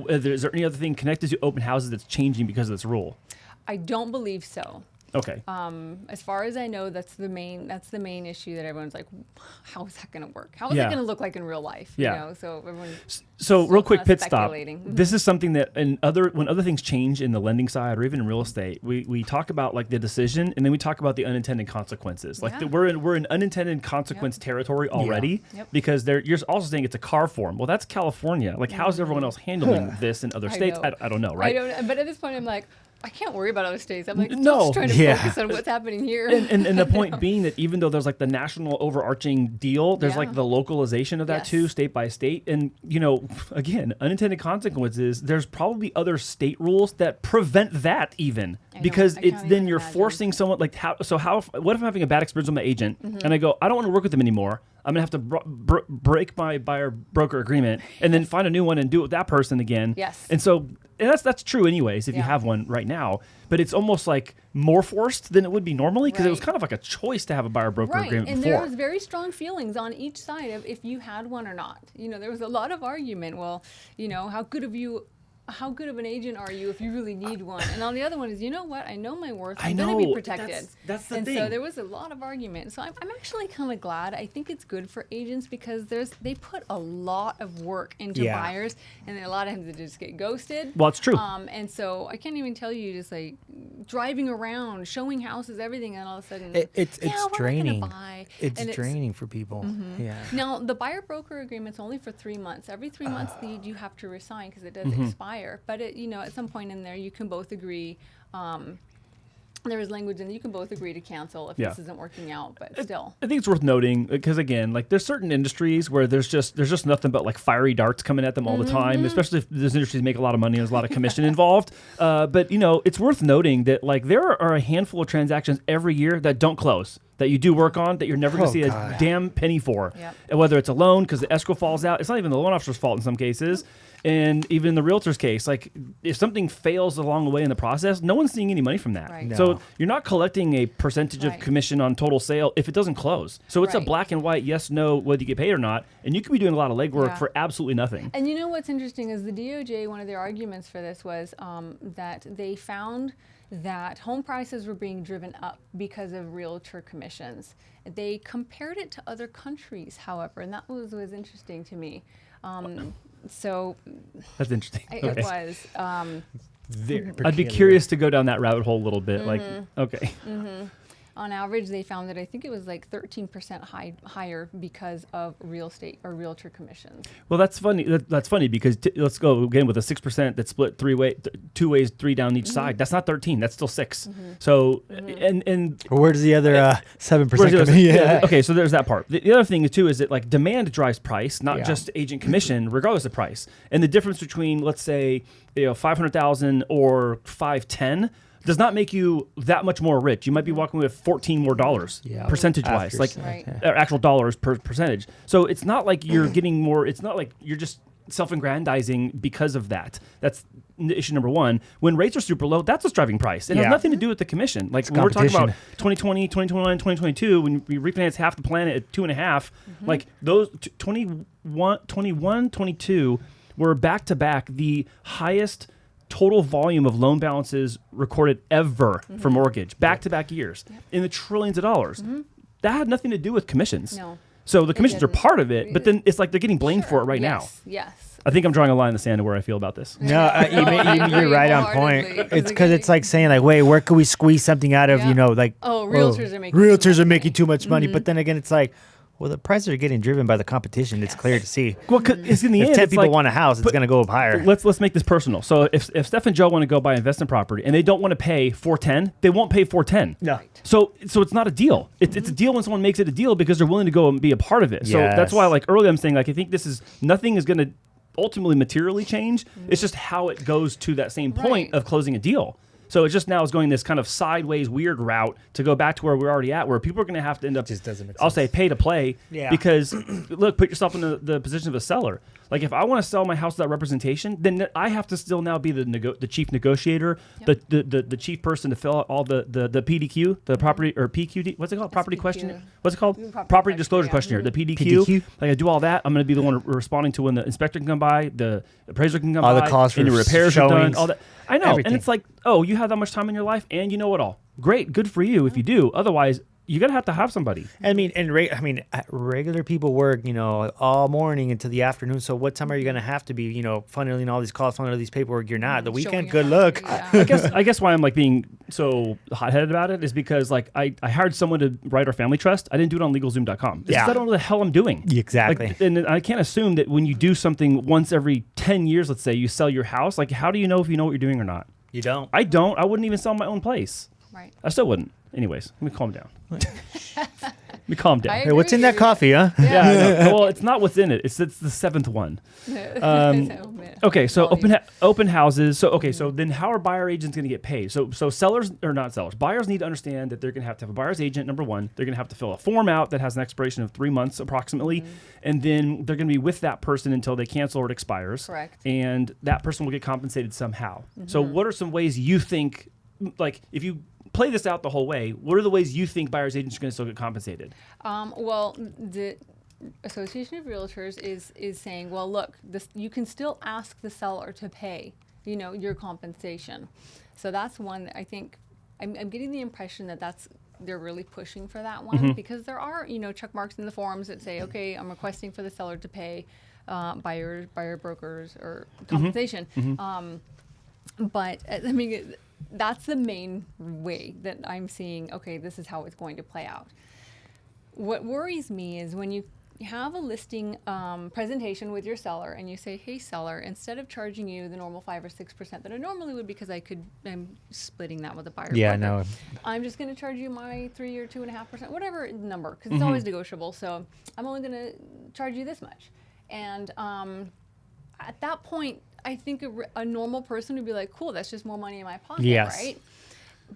Is there any other thing connected to open houses that's changing because of this rule? I don't believe so. Okay. As far as I know, that's the main issue that everyone's like, how is that going to work? How is Yeah. it going to look like in real life? Yeah. So everyone. So real quick kinda pit stop. speculating. This is something that when other things change in the lending side or even in real estate, we talk about like the decision, and then we talk about the unintended consequences. Like Yeah. we're in unintended consequence territory already Yep. because you're also saying it's a car form. Well, that's California. Like how's everyone else handling this in other states? know. I don't know, right? But at this point, I'm like, I can't worry about other states. I'm like, No. just trying to Yeah. focus on what's happening here. And the point being that even though there's like the national overarching deal, there's Yeah. like the localization of that Yes. too, state by state. And, again, unintended consequences, there's probably other state rules that prevent that even. I know. Because I it's can't then even you're imagine. forcing someone what if I'm having a bad experience with my agent and I go, I don't want to work with them anymore. I'm going to have to break my buyer broker agreement and then find a new one and do it with that person again. Yes. And that's true anyways if you Yeah. have one right now, but it's almost like more forced than it would be normally because it was Right. kind of like a choice to have a buyer broker Right, agreement and before. there was very strong feelings on each side of if you had one or not. There was a lot of argument. Well, how good of an agent are you if you really need one? And on the other one is, you know what? I know my worth. I'm going to be know, protected. that's the and thing. so there was a lot of argument. So I'm actually kind of glad. I think it's good for agents because they put a lot of work into Yeah. buyers, and then a lot of times they just get ghosted. Well, it's true. And so I can't even tell you, just like driving around, showing houses, everything, and all of a sudden, It's we're not gonna draining. buy. It's And draining for people. Yeah. Now, the buyer broker agreement's only for 3 months. Every 3 months, you have to resign because it does expire. But at some point in there, you can both agree there was language and you can both agree to cancel if Yeah. this isn't working out, but still. I think it's worth noting because again, like there's certain industries where there's just nothing but like fiery darts coming at them all the time, especially if those industries make a lot of money and there's a lot of commission involved. But you know, it's worth noting that like there are a handful of transactions every year that don't close, that you do work on, that you're never going to see a damn penny for. Yep. And whether it's a loan because the escrow falls out, it's not even the loan officer's fault in some cases. And even in the realtor's case, like if something fails along the way in the process, no one's seeing any money from that. Right. So you're not collecting a percentage of Right. commission on total sale if it doesn't close. So it's a Right. black and white, yes, no, whether you get paid or not. And you could be doing a lot of legwork Yeah. for absolutely nothing. And you know what's interesting is the DOJ, one of their arguments for this was that they found that home prices were being driven up because of realtor commissions. They compared it to other countries, however, and that was interesting to me. So That's interesting. it was. Very I'd be curious to go down that rabbit hole a little bit. Like, okay. On average, they found that I think it was like 13% higher because of real estate or realtor commissions. Well, that's funny. That's funny because let's go again with a 6% that's split two ways, 3 down each side. That's not 13. That's still 6. So, and Where's the other 7% where's the other- coming? yeah. Okay, so there's that part. The other thing too is that like demand drives price, not Yeah. just agent commission, regardless of price. And the difference between let's say 500,000 or 510 does not make you that much more rich. You might be walking with $14 more percentage wise, After like some, Right. actual dollars per percentage. So it's not like you're getting more. It's not like you're just self-aggrandizing because of that. That's issue number one. When rates are super low, that's what's driving price. It has Yeah. nothing to do with the commission. Like when we're talking about competition. 2020, 2021, 2022, when we refinance half the planet at 2.5, like those 21, 22 were back to back the highest total volume of loan balances recorded ever for mortgage, back to back years in the trillions of dollars. That had nothing to do with commissions. No. So the commissions are didn't. part of it, but then it's like they're getting blamed for it right now. Yes, yes. I think I'm drawing a line in the sand of where I feel about this. No, I you're agree right on point. wholeheartedly, It's because it's like saying like, wait, where can we squeeze something out of, Yeah. you know, like, Oh, realtors are making realtors too much are making money. too much money. But then again, it's like, well, the prices are getting driven by the competition. It's clear to see. Well, it's in the If end, 10 it's people like, want a house, it's but- going to go up higher. let's make this personal. So if Steph and Joe want to go buy investment property and they don't want to pay $410, they won't pay $410. No. So it's not a deal. It's a deal when someone makes it a deal because they're willing to go and be a part of it. So that's why, Yes. like earlier, I'm saying like I think nothing is going to ultimately materially change. It's just how it goes to that same point Right. of closing a deal. So it just now is going this kind of sideways weird route to go back to where we're already at, where people are going to have to end up, Just doesn't make I'll sense. say pay to play, Yeah. because look, put yourself in the position of a seller. Like if I want to sell my house without representation, then I have to still now be the chief negotiator, the chief person to fill out all the PDQ, the property or PQD, what's it called? Property PQ. question? What's it called? Property Property disclosure questionnaire, questionnaire, the PDQ. PDQ. Like I do all that. I'm going to be the one responding to when the inspector can come by, the appraiser can come All by, the calls for any repairs are done, showings, all that. I know, everything. and it's like, oh, you have that much time in your life, and you know it all. Great, good for you if you do. Otherwise, you're gonna have to have somebody. I mean, regular people work, you know, all morning until the afternoon. So what time are you going to have to be, you know, funneling all these calls, funneling all these paperwork? You're not. The weekend, Showing good your luck. property, yeah. I guess why I'm like being so hot-headed about it is because like I hired someone to write our family trust. I didn't do it on LegalZoom.com. It's 'cause Yeah. I don't know what the hell I'm doing. Exactly. Like, and I can't assume that when you do something once every 10 years, let's say you sell your house, like how do you know if you know what you're doing or not? You don't. I don't. I wouldn't even sell my own place. Right. I still wouldn't. Anyways, let me calm down. Let me calm down. I Hey, what's in that coffee, huh? Yeah, I know. Well, it's not what's in it. It's the 7th one. Okay, so open houses. So so then how are buyer agents going to get paid? So sellers or not sellers, buyers need to understand that they're going to have a buyer's agent. Number one, they're going to have to fill a form out that has an expiration of 3 months approximately, and then they're going to be with that person until they cancel or it expires. Correct. And that person will get compensated somehow. So what are some ways you think, like if you play this out the whole way, what are the ways you think buyer's agents are going to still get compensated? Well, the Association of Realtors is saying, well, look, you can still ask the seller to pay, you know, your compensation. So that's one that I think I'm getting the impression that they're really pushing for that one because there are, you know, check marks in the forms that say, okay, I'm requesting for the seller to pay buyer brokers or compensation. But I mean, that's the main way that I'm seeing, okay, this is how it's going to play out. What worries me is when you have a listing presentation with your seller, and you say, hey seller, instead of charging you the normal 5 or 6% that I normally would, because I'm splitting that with a buyer. Yeah, broker, no. I'm just going to charge you my 3 or 2.5%, whatever number, because it's always negotiable. So I'm only going to charge you this much. And at that point, I think a normal person would be like, cool, that's just more money in my pocket, Yes. right?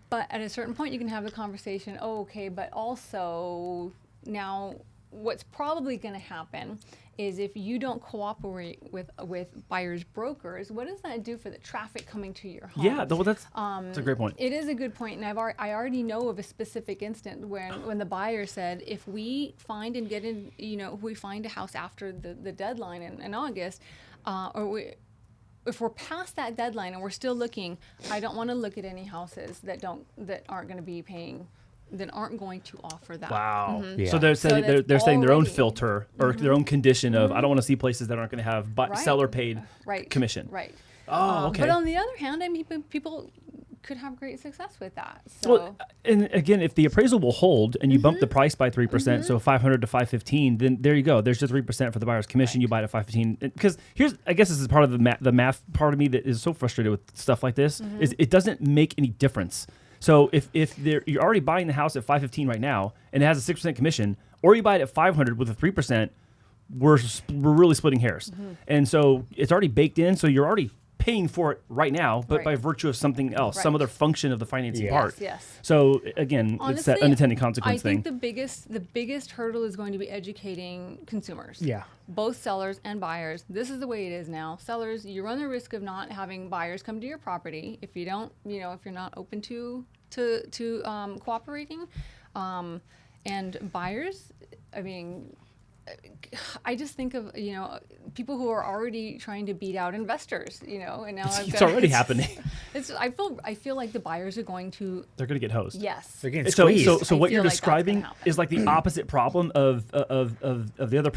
But at a certain point, you can have the conversation, oh, okay, but also now what's probably going to happen is if you don't cooperate with buyers brokers, what does that do for the traffic coming to your home? Yeah, well, that's a great point. It is a good point, and I already know of a specific instance when the buyer said, if we find and get in, if we find a house after the deadline in August, if we're past that deadline and we're still looking, I don't want to look at any houses that aren't going to be paying, that aren't going to offer that. Wow. Yeah. So they're saying that's they're saying their own already- filter or their own condition of I don't want to see places that aren't going to have seller paid commission. Right. Oh, okay. But on the other hand, I mean, people could have great success with that. So Well, and again, if the appraisal will hold and you bump the price by 3%, so 500 to 515, then there you go. There's just 3% for the buyer's commission. You buy it at 515. Because I guess this is part of the math part of me that is so frustrated with stuff like this, is it doesn't make any difference. So if you're already buying the house at 515 right now and it has a 6% commission, or you buy it at 500 with a 3%, we're really splitting hairs. And so it's already baked in, so you're already paying for it right now, but Right. by virtue of something else, some other function of the financing Yes. part. Yes. So again, it's that Honestly, unintended consequence I think thing. the biggest hurdle is going to be educating consumers. Yeah. Both sellers and buyers. This is the way it is now. Sellers, you run the risk of not having buyers come to your property if you don't, if you're not open to cooperating. And buyers, I mean, I just think of people who are already trying to beat out investors, and now It's already happening. I feel like the buyers are going to. They're going to get hosed. Yes. They're getting So squeezed. I what feel you're like that's describing gonna happen. is like the opposite problem of the other.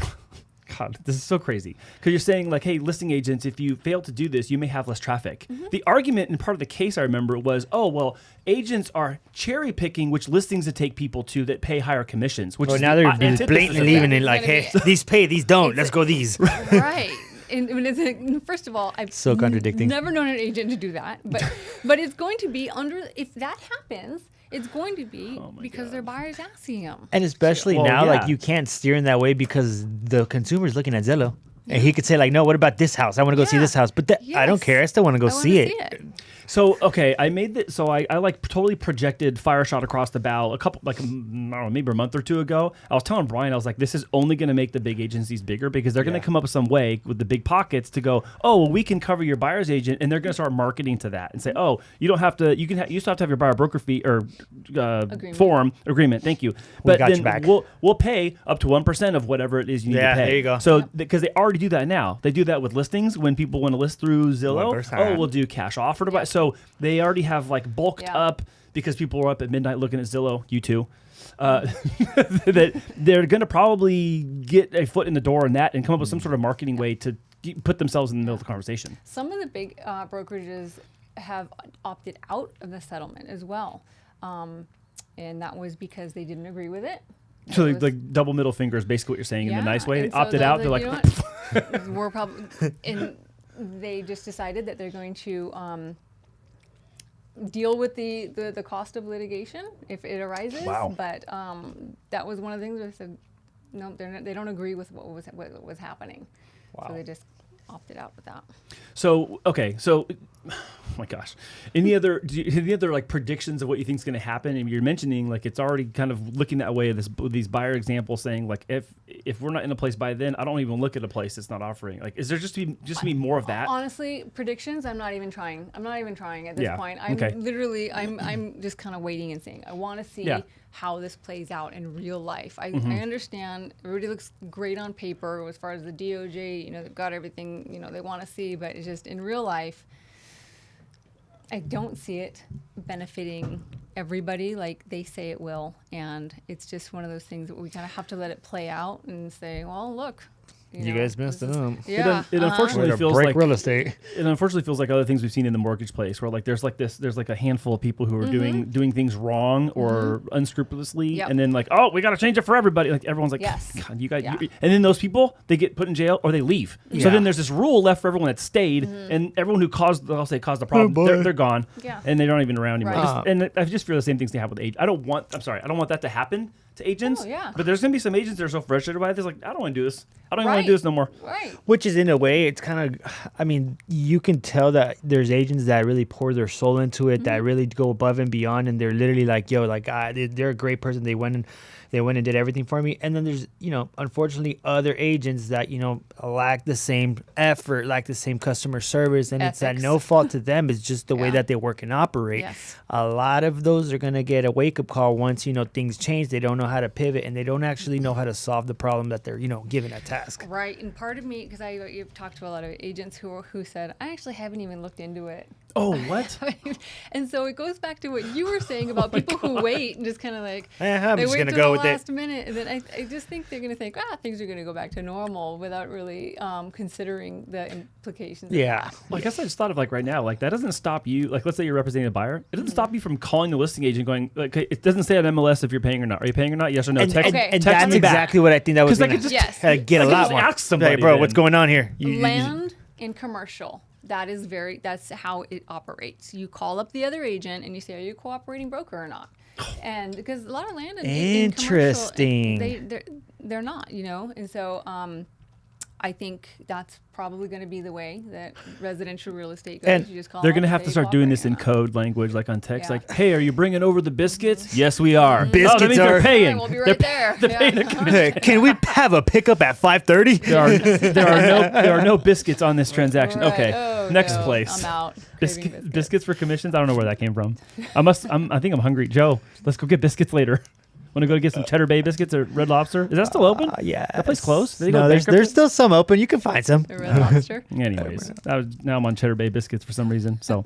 God, this is so crazy. Because you're saying like, hey, listing agents, if you fail to do this, you may have less traffic. The argument in part of the case I remember was, oh, well, agents are cherry picking which listings to take people to that pay higher commissions. Which Well, is now the they're antithesis blatantly of leaving that. it like, It's hey, gonna these pay, these don't. Let's go these. Right. And I mean, first of all, I've So contradicting. never known an agent to do that, but it's going to be if that happens, it's going to be Oh my because God. their buyers asking them. And especially Well, now, yeah. like you can't steer in that way because the consumer's looking at Zillow. And he could say like, no, what about this house? I want to go see Yeah. this house. But I don't Yes. care. I still want to go I wanna see it. So, okay, I made that. So I like totally projected fire shot across the bow a couple, like, I don't know, maybe a month or two ago. I was telling Brian, I was like, this is only going to make the big agencies bigger because they're going to come up with some way with the big pockets to go, oh, well, we can cover your buyer's agent. And they're going to start marketing to that and say, oh, you don't have to, you still have to have your buyer broker fee or form agreement. Thank you. But got then your back. we'll pay up to 1% of whatever it is you need to pay. there you go. So, because they already do that now. They do that with listings when people want to list through Zillow. 1%. Oh, we'll do cash offer to buy. So they already have like bulked Yeah. up because people were up at midnight looking at Zillow, you too. That they're going to probably get a foot in the door in that and come up with some sort of marketing way to put themselves in the middle of the conversation. Some of the big brokerages have opted out of the settlement as well, and that was because they didn't agree with it. So It was- like double middle finger is basically what you're saying in the nice way. They and so opted out. They're like, you know what? We're probably, and they just decided that they're going to deal with the cost of litigation if it arises. Wow. But that was one of the things where they said, no, they don't agree with what was happening. Wow. So they just opted out with that. So okay, so oh my gosh, any other like predictions of what you think is going to happen? And you're mentioning like it's already kind of looking that way. These buyer examples saying like if we're not in a place by then, I don't even look at a place that's not offering. Like, is there just to be more of that? Honestly, predictions, I'm not even trying. I'm not even trying at this Yeah, point. I'm okay. literally, I'm just kind of waiting and seeing. I want to see Yeah. how this plays out in real life. I understand everybody looks great on paper as far as the DOJ, they've got everything, they want to see, but it's just in real life, I don't see it benefiting everybody like they say it will. And it's just one of those things that we kind of have to let it play out and say, well, look, You guys messed it up. Yeah. It unfortunately Way to feels break like real estate. it unfortunately feels like other things we've seen in the mortgage place, where like there's like a handful of people who are doing things wrong or unscrupulously, Yep. and then like, oh, we got to change it for everybody. Like everyone's like, Yes. God, you guys, Yeah. and then those people they get put in jail or they leave. So Yeah. then there's this rule left for everyone that stayed, and everyone who caused the problem, boy. they're gone, Yeah. and they're not even around anymore. Right. And I just feel the same things to happen with agents. I don't want that to happen to agents. Oh, yeah. But there's gonna be some agents that are so frustrated by it. They're like, I don't want to do this. I don't even want Right. to do this no more. Right. Which is in a way, it's kind of, I mean, you can tell that there's agents that really pour their soul into it, that really go above and beyond, and they're literally like, yo, like they're a great person. They went and did everything for me. And then there's, unfortunately, other agents that lack the same effort, lack the same customer service, and it's at Ethics. no fault to them. It's just the way Yeah. that they work and operate. Yes. A lot of those are gonna get a wake up call once things change. They don't know how to pivot, and they don't actually know how to solve the problem that they're given a task. Right. And part of me, because you've talked to a lot of agents who said, I actually haven't even looked into it. Oh, what? And so it goes back to what you were saying about people who wait and just kind of like I'm they just wait gonna till go the with it. last minute, and then I just think they're gonna think things are gonna go back to normal without really considering the implications. of Yeah. that. Well, I guess I just thought of like right now, like that doesn't stop you. Like, let's say you're representing a buyer, it doesn't stop you from calling the listing agent, going like, it doesn't say on MLS if you're paying or not. Are you paying or not? Yes or no. And, Text, and, Okay. and text that's me back. exactly what I think that was 'Cause I gonna could just- Yes. get I a could lot just more. ask somebody Like, bro, then. what's going on here? Land and commercial. That's how it operates. You call up the other agent and you say, are you a cooperating broker or not? And because a lot of land in commercial, Interesting. they're not, and so I think that's probably going to be the way that residential real estate goes. And You just call They're them gonna up have and to say, start doing this in cooperating or not. code language, like on text. Yeah. Like, hey, are you bringing over the biscuits? Yes, we are. Biscuits oh, that means are- they're paying. We'll be right there. They're Yeah. paying a commission. Can we have a pickup at 5:30? There are no biscuits on this transaction. Right. Okay, Oh, next no. place. I'm out. Craving Biscuits for commissions. I don't know where that came from. I think I'm hungry. Joe, let's go get biscuits later. Want to go get some Cheddar Bay biscuits or Red Lobster? Is that still open? Yeah. That place closed? Did they go No, there's bankrupt? still some open. You can find some. The Red Lobster. Anyways, now I'm on Cheddar Bay biscuits for some reason. So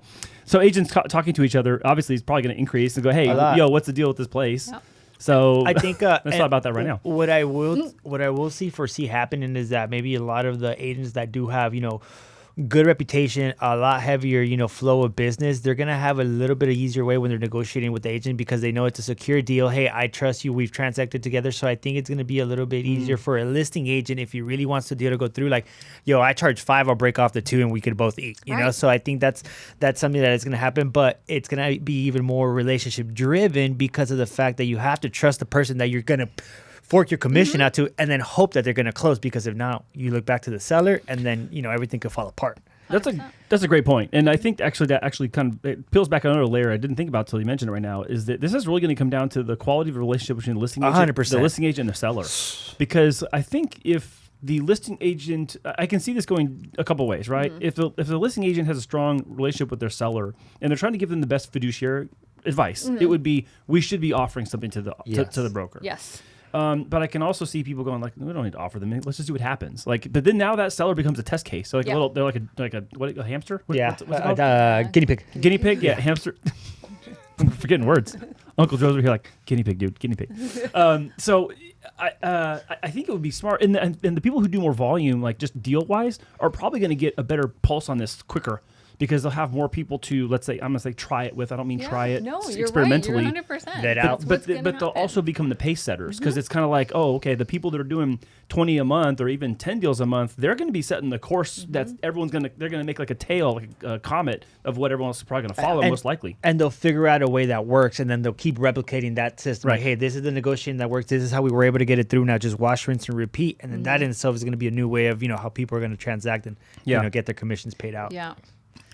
agents talking to each other obviously is probably going to increase and go, hey, A lot. yo, what's the deal with this place? Yep. So I think let's thought about that right now. What I will foresee happening is that maybe a lot of the agents that do have good reputation, a lot heavier flow of business, they're gonna have a little bit of easier way when they're negotiating with the agent because they know it's a secure deal. Hey, I trust you. We've transacted together, so I think it's gonna be a little bit easier for a listing agent if he really wants the deal to go through. Like, yo, I charge $5, I'll break off the $2, and we could both eat. You know, Right. so I think that's something that is gonna happen, but it's gonna be even more relationship driven because of the fact that you have to trust the person that you're gonna fork your commission out to, and then hope that they're going to close, because if not, you look back to the seller, and then everything could fall apart. That's a great point, and I think that kind of it peels back another layer I didn't think about until you mentioned it right now. Is that this is really going to come down to the quality of the relationship between the listing agent, 100%. the listing agent, and the seller, because I think if the listing agent, I can see this going a couple ways, right? If the listing agent has a strong relationship with their seller and they're trying to give them the best fiduciary advice, it would be we should be offering something to the broker. Yes. But I can also see people going like, we don't need to offer them. Let's just see what happens. Like, but then now that seller becomes a test case. So like Yeah. they're like a hamster. What's it called? Guinea pig. Guinea pig. Yeah, hamster. I'm forgetting words. Uncle Joe's over here like guinea pig, dude. Guinea pig. So I think it would be smart, and the people who do more volume, like just deal wise, are probably going to get a better pulse on this quicker. Because they'll have more people to, let's say, I'm gonna say try it with. I don't mean try it No, you're experimentally. right. You're 100%. That out. But they'll also become the pace setters, because it's kind of like, oh, okay, the people that are doing 20 a month or even 10 deals a month, they're going to be setting the course that they're going to make like a tail, like a comet of what everyone else is probably going to follow, most likely. And they'll figure out a way that works, and then they'll keep replicating that system. Right. Like, hey, this is the negotiation that works. This is how we were able to get it through. Now just wash, rinse, and repeat. And then that in itself is going to be a new way of how people are going to transact and get their commissions paid out. Yeah.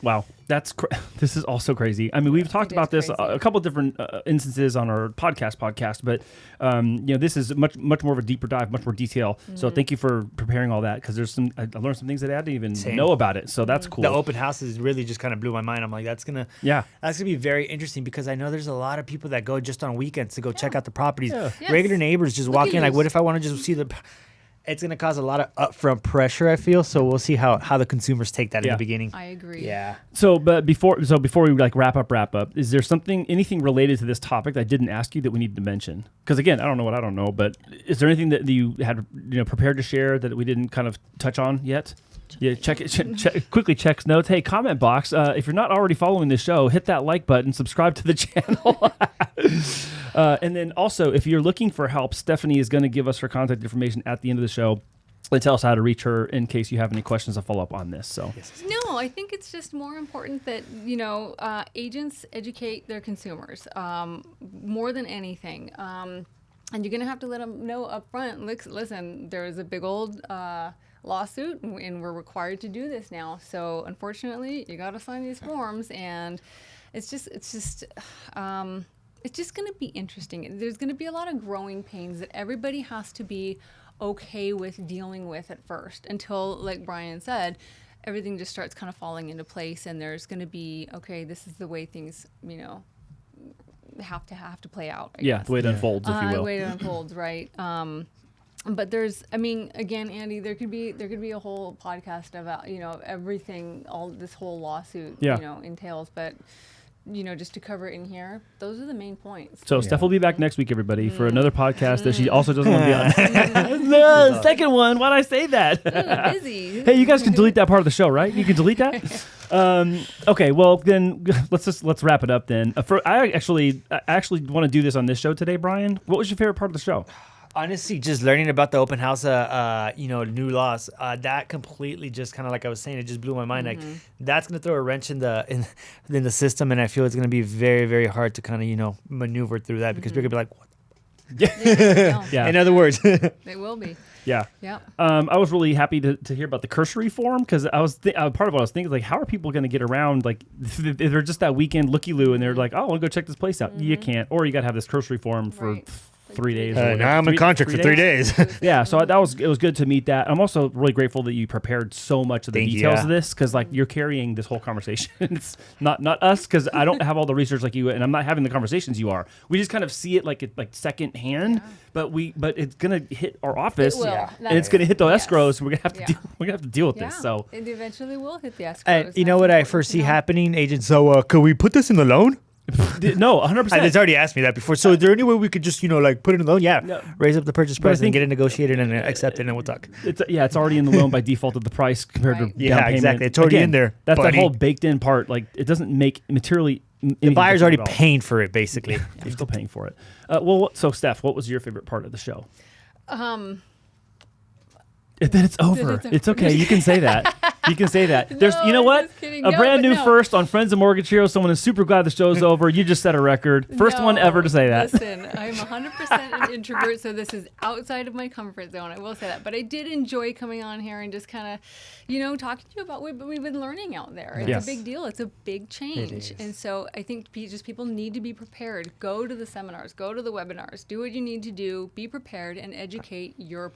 Wow, this is also crazy. I mean, we've talked about this a couple of different instances on our podcast, but this is much more of a deeper dive, much more detail. So thank you for preparing all that, because I learned some things that I didn't even know about it. So that's cool. The open houses really just kind of blew my mind. I'm like, that's gonna be very interesting, because I know there's a lot of people that go just on weekends to go check out the properties. Yeah. Yes. Regular neighbors just Look walk at in like, you. what if I want to just see the. it's going to cause a lot of upfront pressure, I feel. So we'll see how the consumers take that in the beginning. I agree. Yeah. So before we like wrap up, is there anything related to this topic that I didn't ask you that we need to mention? Because again, I don't know what I don't know, but is there anything that you had prepared to share that we didn't kind of touch on yet? Yeah, quickly checks notes. Hey, comment box. If you're not already following the show, hit that like button, subscribe to the channel. And then also, if you're looking for help, Stephanie is going to give us her contact information at the end of the show and tell us how to reach her in case you have any questions to follow up on this. So No, I think it's just more important that, agents educate their consumers more than anything. And you're going to have to let them know up front, listen, there's a big old lawsuit and we're required to do this now. So unfortunately, you got to sign these forms, and it's just going to be interesting. There's going to be a lot of growing pains that everybody has to be okay with dealing with at first until, like Brian said, everything just starts kind of falling into place, and there's going to be, okay, this is the way things, have to play out. I guess. The way it unfolds, if you will. The way it unfolds, right. But again, Andy, there could be a whole podcast about, everything, all this whole lawsuit, entails, but just to cover it in here, those are the main points. So Steph will be back next week, everybody, for another podcast that she also doesn't want to be on. No, second one. Why'd I say that? Ooh, busy. Hey, you guys can delete that part of the show, right? You can delete that? Okay, well then let's wrap it up then. I actually want to do this on this show today, Brian. What was your favorite part of the show? Honestly, just learning about the open house, new laws, that completely just kind of, like I was saying, it just blew my mind. Like, that's going to throw a wrench in the system, and I feel it's going to be very, very hard to kind of, maneuver through that, because we're going to be like, what? Yeah. In other words. It will be. Yeah. Yeah. I was really happy to hear about the cursory form, because I was part of what I was thinking, like, how are people going to get around? Like, if they're just that weekend looky-loo, and they're like, oh, I want to go check this place out. You can't. Or you got to have this cursory form for 3 days. Now I'm in contract for 3 days. Yeah, so it was good to meet that. I'm also really grateful that you prepared so much of the details of this, because like you're carrying this whole conversation. It's not us, because I don't have all the research like you, and I'm not having the conversations you are. We just kind of see it like second hand, but it's gonna hit our office, and it's gonna hit the escrows. We're gonna have to deal with this. So it eventually will hit the escrows. And you know what I foresee happening, agent? So could we put this in the loan? No, 100%. It's already asked me that before. So is there any way we could just, put it in the loan? Yeah. No. Raise up the purchase price and get it negotiated and accept it, and we'll talk. It's already in the loan by default of the price compared to down payment. Exactly. It's already in there. That's the whole baked in part. Like, it doesn't make materially. The buyer's already paying for it, basically. You're still paying for it. So Steph, what was your favorite part of the show? Then it's over. It's okay. You can say that. You can say that. There's, you know what? A brand new first on Friends of Mortgage Heroes. Someone is super glad the show's over. You just set a record. First one ever to say that. Listen, I'm 100% an introvert, so this is outside of my comfort zone. I will say that. But I did enjoy coming on here and just kind of, talking to you about what we've been learning out there. It's a big deal. It's a big change. And so I think people need to be prepared. Go to the seminars. Go to the webinars. Do what you need to do. Be prepared and educate your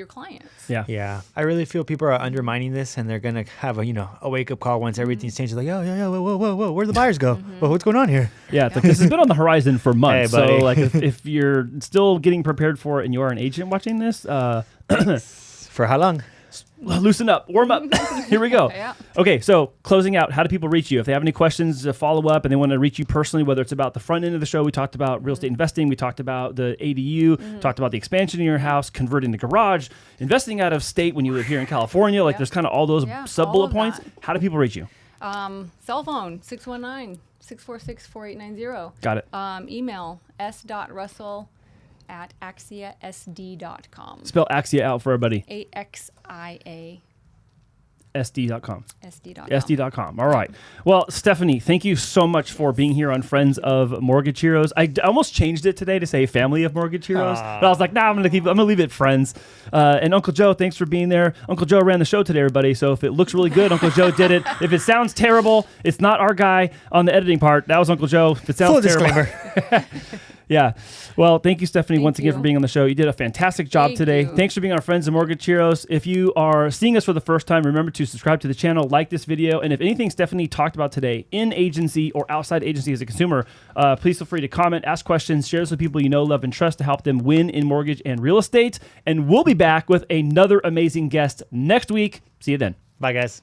clients. Yeah. I really feel people are undermining this, and they're going to have a wake-up call once everything's changed. Like, whoa, where'd the buyers go? Well, what's going on here? Yeah, it's like, this has been on the horizon for months. Hey, buddy. So like, if you're still getting prepared for it and you are an agent watching this, for how long? Loosen up, warm up. Here we go. Yeah. Okay, so closing out, how do people reach you? If they have any questions to follow up and they want to reach you personally, whether it's about the front end of the show, we talked about real estate investing, we talked about the ADU, talked about the expansion in your house, converting the garage, investing out of state when you live here in California. Like, there's kind of all those sub-bullet points. How do people reach you? Cell phone, 619-646-4890. Got it. Email s.russell@axiasd.com. Spell Axia out for everybody. AXIA. SD.com. SD.com. SD.com. All right. Well, Stephanie, thank you so much for being here on Friends of Mortgage Heroes. I almost changed it today to say Family of Mortgage Heroes, but I was like, nah, I'm gonna leave it Friends. And Uncle Joe, thanks for being there. Uncle Joe ran the show today, everybody. So if it looks really good, Uncle Joe did it. If it sounds terrible, it's not our guy on the editing part. That was Uncle Joe. If it sounds terrible. Yeah. Well, thank you, Stephanie, Thank once again you. for being on the show. You did a fantastic job Thank today. you. Thanks for being our friends, the Mortgage Heroes. If you are seeing us for the first time, remember to subscribe to the channel, like this video, and if anything Stephanie talked about today in agency or outside agency as a consumer, please feel free to comment, ask questions, share this with people you know, love, and trust to help them win in mortgage and real estate. And we'll be back with another amazing guest next week. See you then. Bye, guys.